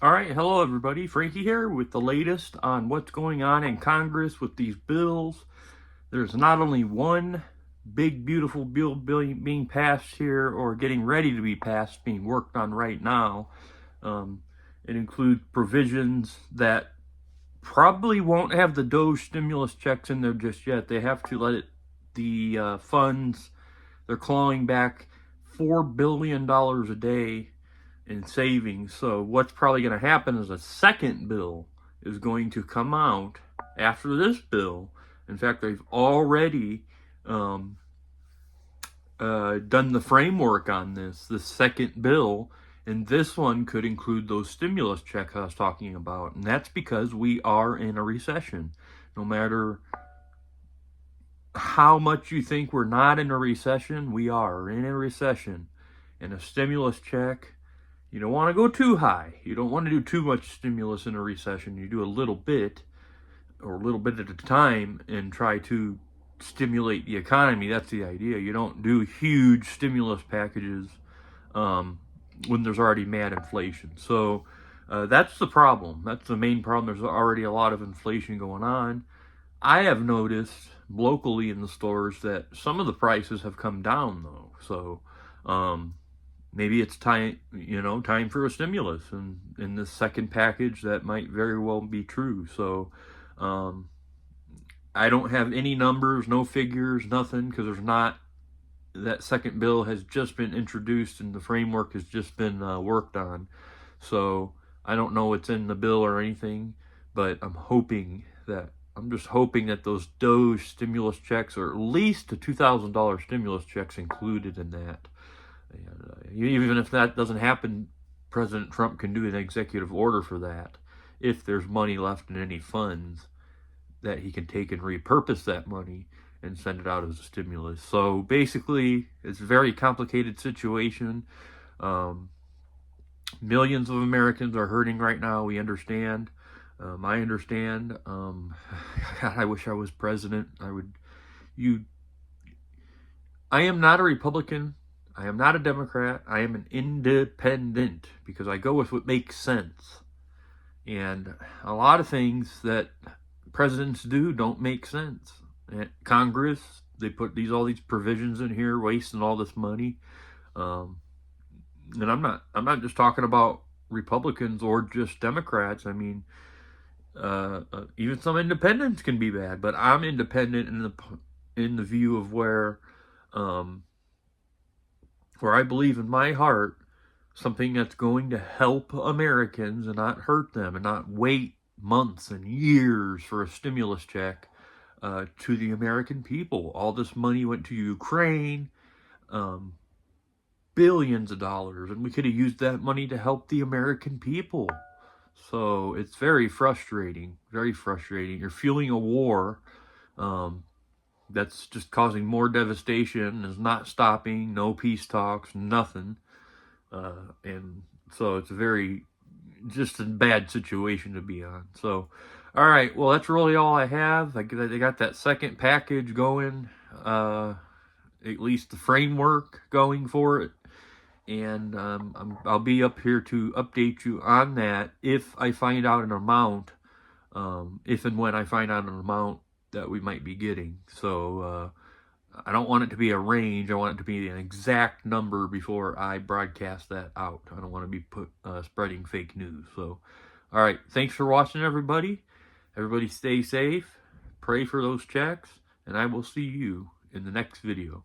All right, hello everybody. Frankie here with the latest on what's going on in Congress with these bills. There's not only one big, beautiful bill being passed here or getting ready to be passed, being worked on right now. Um, it includes provisions that probably won't have the DOGE stimulus checks in there just yet. They have to let the funds, they're clawing back $4 billion a day in savings. So what's probably going to happen is a second bill is going to come out after this bill. In fact, they've already done the framework on this second bill, and this one could include those stimulus checks I was talking about. And that's because we are in a recession. No matter how much you think we're not in a recession, we are in a recession. And a stimulus check, you don't want to go too high. You don't want to do too much stimulus in a recession. You do a little bit, or a little bit at a time, and try to stimulate the economy. That's the idea. You don't do huge stimulus packages when there's already mad inflation. So that's the problem. That's the main problem. There's already a lot of inflation going on. I have noticed locally in the stores that some of the prices have come down, though. So maybe it's time, time for a stimulus. And in this second package, that might very well be true. So I don't have any numbers, no figures, nothing, because there's not. That second bill has just been introduced and the framework has just been worked on. So I don't know what's in the bill or anything, but I'm just hoping that those DOGE stimulus checks, or at least the $2,000 stimulus checks, included in that. And, even if that doesn't happen, President Trump can do an executive order for that if there's money left in any funds that he can take and repurpose that money and send it out as a stimulus. So basically, it's a very complicated situation. Millions of Americans are hurting right now. We understand. I understand. God, I wish I was president. I am not a Republican. I am not a Democrat. I am an independent because I go with what makes sense. And a lot of things that presidents do don't make sense. At Congress, they put all these provisions in here, wasting all this money. And I'm not just talking about Republicans or just Democrats. I mean, even some independents can be bad, but I'm independent in the view of where I believe in my heart something that's going to help Americans and not hurt them, and not wait months and years for a stimulus check to the American people. All this money went to Ukraine, billions of dollars, and we could have used that money to help the American people. So it's very frustrating, very frustrating. You're fueling a war that's just causing more devastation, is not stopping, no peace talks, nothing. And so it's just a bad situation to be on. So, all right, well, that's really all I have. They got that second package going, at least the framework going for it. And I'll be up here to update you on that if I find out an amount, if and when I find out an amount that we might be getting. So I don't want it to be a range. I want it to be an exact number before I broadcast that out. I don't want to be spreading fake news. So, all right, thanks for watching, everybody. Everybody stay safe, pray for those checks, and I will see you in the next video.